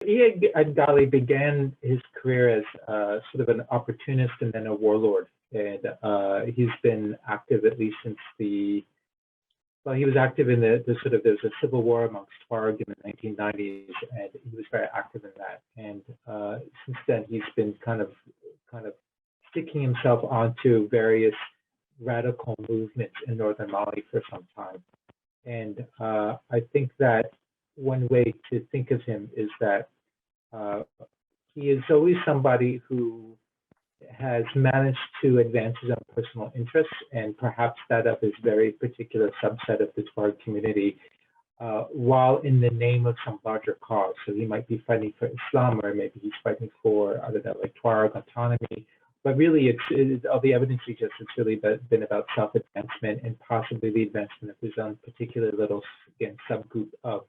Ghali began his career as sort of an opportunist and then a warlord. And he's been active at least since well, he was active in the sort of, there's a civil war amongst Tuareg in the 1990s, and he was very active in that. And since then, he's been kind of sticking himself onto various radical movements in northern Mali for some time. And I think that one way to think of him is that he is always somebody who has managed to advance his own personal interests and perhaps that of his very particular subset of the Tuareg community, while in the name of some larger cause. So he might be fighting for Islam, or maybe he's fighting for, I don't know, like Tuareg autonomy. But really, all the evidence suggests it's really been about self-advancement and possibly the advancement of his own particular little, again, subgroup of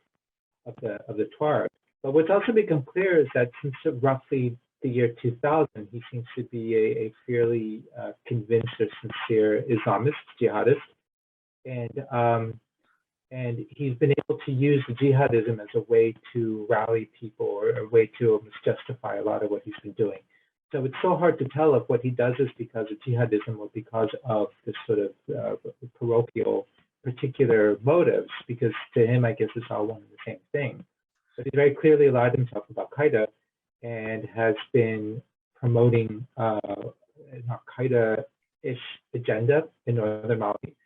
the Tuareg. But what's also become clear is that since roughly the year 2000, he seems to be a fairly convinced or sincere Islamist, jihadist. And he's been able to use jihadism as a way to rally people, or a way to almost justify a lot of what he's been doing. So it's so hard to tell if what he does is because of jihadism or because of this sort of parochial particular motives, because to him, I guess it's all one and the same thing. But he very clearly allied himself with Al-Qaeda and has been promoting an Al-Qaeda-ish agenda in northern Mali.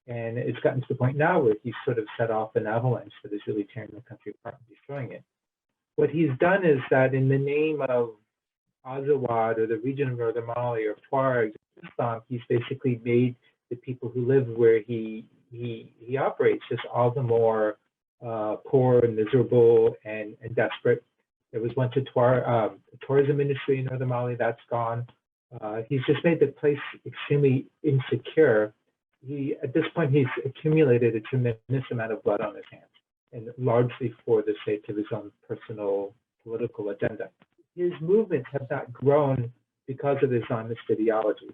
And it's gotten to the point now where he's sort of set off an avalanche that is really tearing the country apart and destroying it. What he's done is that in the name of Azawad, or the region of northern Mali, or Tuareg, Islam, he's basically made the people who live where he operates just all the more poor and miserable and desperate. There was once a tourism industry in northern Mali, that's gone. He's just made the place extremely insecure. At this point, he's accumulated a tremendous amount of blood on his hands, and largely for the sake of his own personal political agenda. His movements have not grown because of Islamist ideology.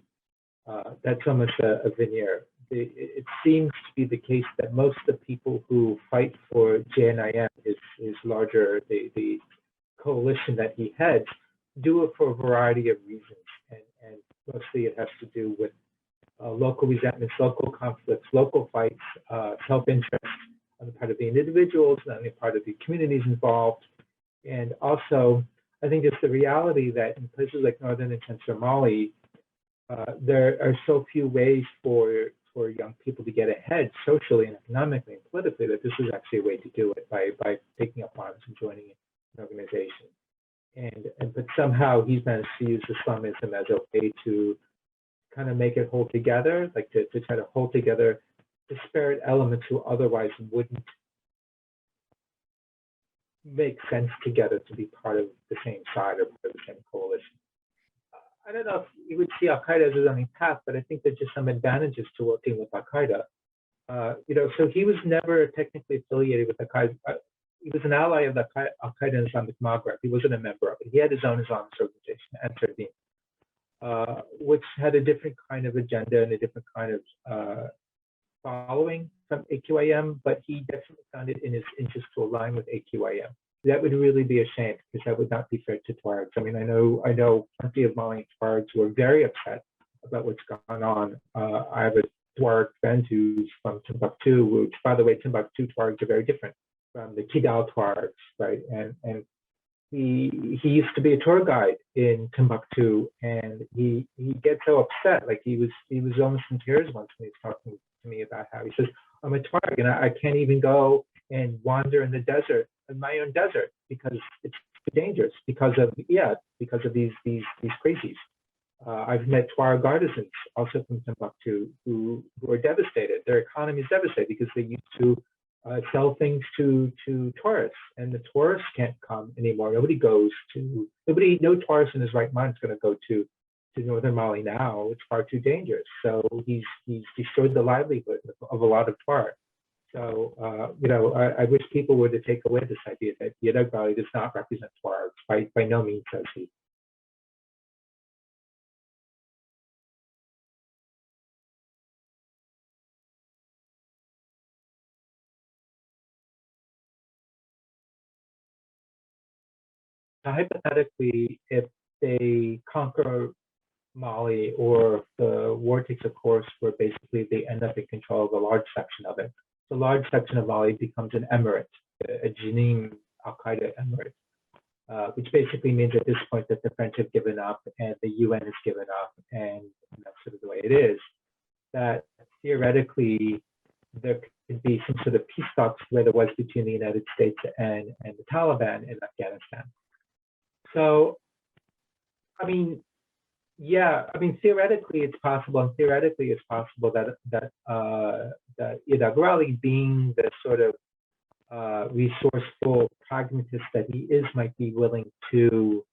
That's almost a veneer. It seems to be the case that most of the people who fight for JNIM, his larger, the coalition that he heads, do it for a variety of reasons. And mostly it has to do with local resentments, local conflicts, local fights, self-interest on the part of the individuals, and on the part of the communities involved. And also, I think it's the reality that in places like northern and central Mali, there are so few ways for young people to get ahead socially and economically and politically, that this is actually a way to do it by taking up arms and joining an organization. But somehow he's managed to use Islamism as a way to kind of make it hold together, like to try to hold together disparate elements who otherwise wouldn't make sense together to be part of the same side or part of the same coalition. I don't know if you would see Al-Qaeda as his own path, but I think there's just some advantages to working with Al-Qaeda. So he was never technically affiliated with Al-Qaeda. He was an ally of the Al-Qaeda in Islamic Maghreb. He wasn't a member of it. He had his own Islamist organization, Ansar, which had a different kind of agenda and a different kind of following from AQIM, but he definitely found it in his interest to align with AQIM. That would really be a shame, because that would not be fair to Tuaregs. I mean, I know plenty of Malian Tuaregs who are very upset about what's gone on. I have a Tuareg friend who's from Timbuktu, which, by the way, Timbuktu Tuaregs are very different from the Kidal Tuaregs, right? And he used to be a tour guide in Timbuktu, and he gets so upset. Like he was almost in tears once when he was talking to me about how he says, I'm a Tuareg and I can't even go and wander in the desert, in my own desert, because it's dangerous because of these crazies. I've met Tuareg artisans also from Timbuktu who are devastated. Their economy is devastated because they used to sell things to tourists, and the tourists can't come anymore. No tourist in his right mind is going to go to northern Mali now. It's far too dangerous. So he's destroyed the livelihood of a lot of Tuareg. So I wish people were to take away this idea that Ghali does not represent Tuaregs. By no means does he. so hypothetically, if they conquer Mali, or the war takes a course where basically they end up in control of a large section of it. The large section of Mali becomes an emirate, a Jenin al-Qaeda emirate, which basically means at this point that the French have given up and the UN has given up, and that's sort of the way it is. That theoretically there could be some sort of peace talks where there was between the United States and the Taliban in Afghanistan. So, I mean, yeah, I mean, theoretically it's possible, and theoretically it's possible that Ghali, being the sort of resourceful pragmatist that he is, might be willing to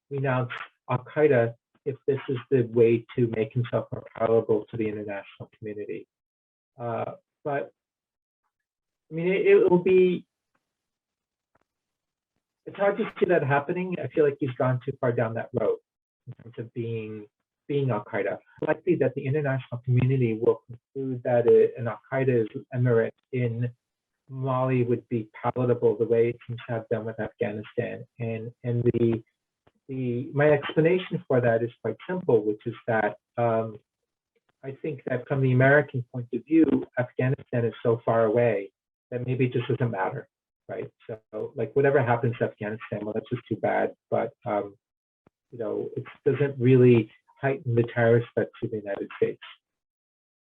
renounce al-Qaeda if this is the way to make himself more palatable to the international community. But I mean, it will be. It's hard to see that happening. I feel like he's gone too far down that road in terms of being al-Qaeda. Likely that the international community will conclude that an al-Qaeda emirate in Mali would be palatable the way it seems to have done with Afghanistan. And my explanation for that is quite simple, which is that I think that from the American point of view, Afghanistan is so far away that maybe it just doesn't matter, right? So like whatever happens to Afghanistan, well, that's just too bad. But you know, it doesn't really heighten the terrorist threat to the United States.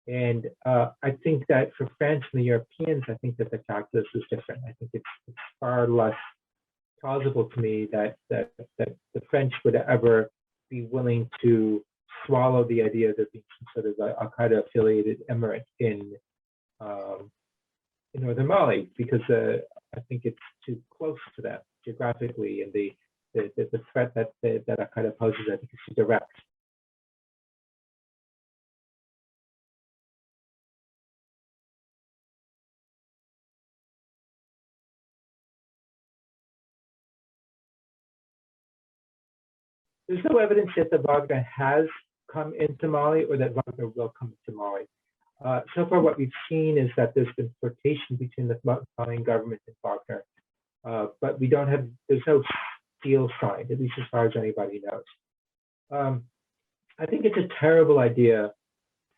And I think that for French and the Europeans, I think that the calculus is different. I think it's far less plausible to me that the French would ever be willing to swallow the idea of there being some sort of al-Qaeda affiliated emirate in northern Mali, because I think it's too close to them geographically, and the threat that al-Qaeda poses, I think, is too direct. There's no evidence yet that Wagner has come into Mali or that Wagner will come into Mali. So far, what we've seen is that there's been flirtation between the Malian government and Wagner, but there's no deal signed, at least as far as anybody knows. I think it's a terrible idea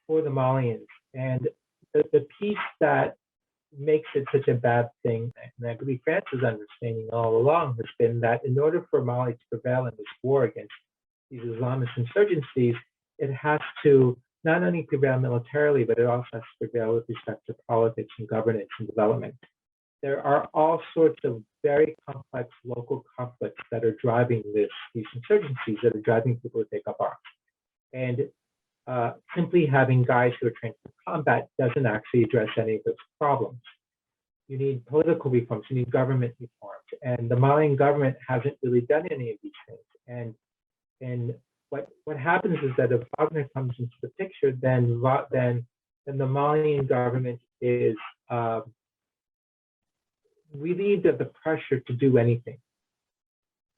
for the Malians, and the piece that makes it such a bad thing, and I believe France's understanding all along, has been that in order for Mali to prevail in this war against these Islamist insurgencies, it has to not only prevail militarily, but it also has to prevail with respect to politics and governance and development. There are all sorts of very complex local conflicts that are driving these insurgencies, that are driving people to take up arms. And simply having guys who are trained for combat doesn't actually address any of those problems. You need political reforms, you need government reforms, and the Malian government hasn't really done any of these things. And what happens is that if Wagner comes into the picture, then the Malian government is relieved of the pressure to do anything.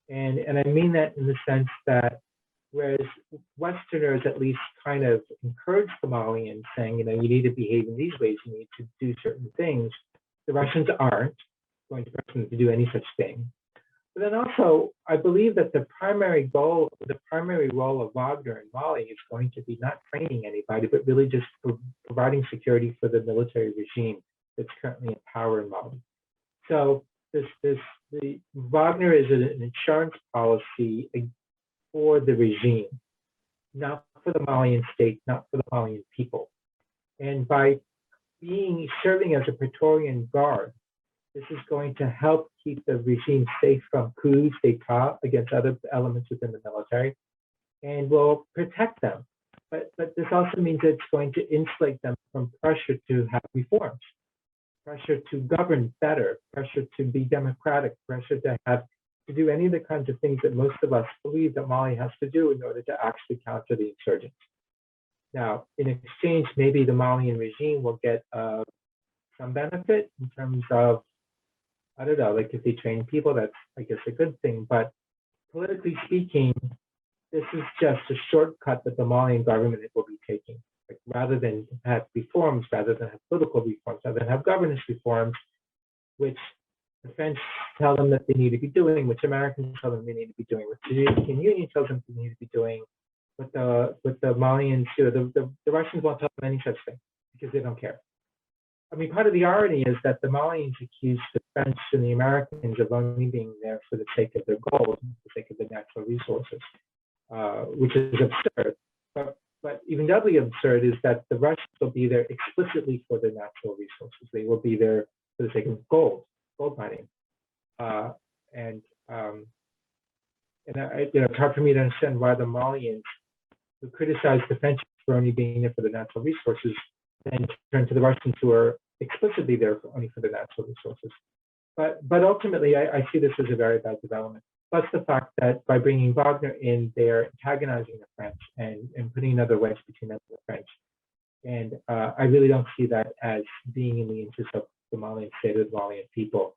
And I mean that in the sense that whereas Westerners at least kind of encourage the Malians, saying, you know, you need to behave in these ways, you need to do certain things, the Russians aren't going to press them to do any such thing. But then also, I believe that the primary role of Wagner in Mali is going to be not training anybody, but really just providing security for the military regime that's currently in power in Mali. So the Wagner is an insurance policy for the regime, not for the Malian state, not for the Malian people. And by serving as a Praetorian Guard, this is going to help keep the regime safe from coups d'etat against other elements within the military, and will protect them. But this also means that it's going to insulate them from pressure to have reforms, pressure to govern better, pressure to be democratic, pressure to do any of the kinds of things that most of us believe that Mali has to do in order to actually counter the insurgents. Now, in exchange, maybe the Malian regime will get some benefit in terms of, I don't know, like if they train people, that's, I guess, a good thing. But politically speaking, this is just a shortcut that the Malian government will be taking. Like, rather than have reforms, rather than have political reforms, rather than have governance reforms, which the French tell them that they need to be doing, which Americans tell them they need to be doing, what the European Union tells them they need to be doing, what the Malians do. The Russians won't tell them any such thing because they don't care. I mean, part of the irony is that the Malians accuse the French and the Americans of only being there for the sake of their gold, for the sake of the natural resources, which is absurd. But even doubly absurd is that the Russians will be there explicitly for the natural resources. They will be there for the sake of gold mining. It's hard for me to understand why the Malians, who criticize the French for only being there for the natural resources, then turn to the Russians, who are explicitly there only for the natural resources. But ultimately, I see this as a very bad development. Plus the fact that by bringing Wagner in, they're antagonizing the French and putting another wedge between them and the French. And I really don't see that as being in the interest of the Malian state or the Malian people.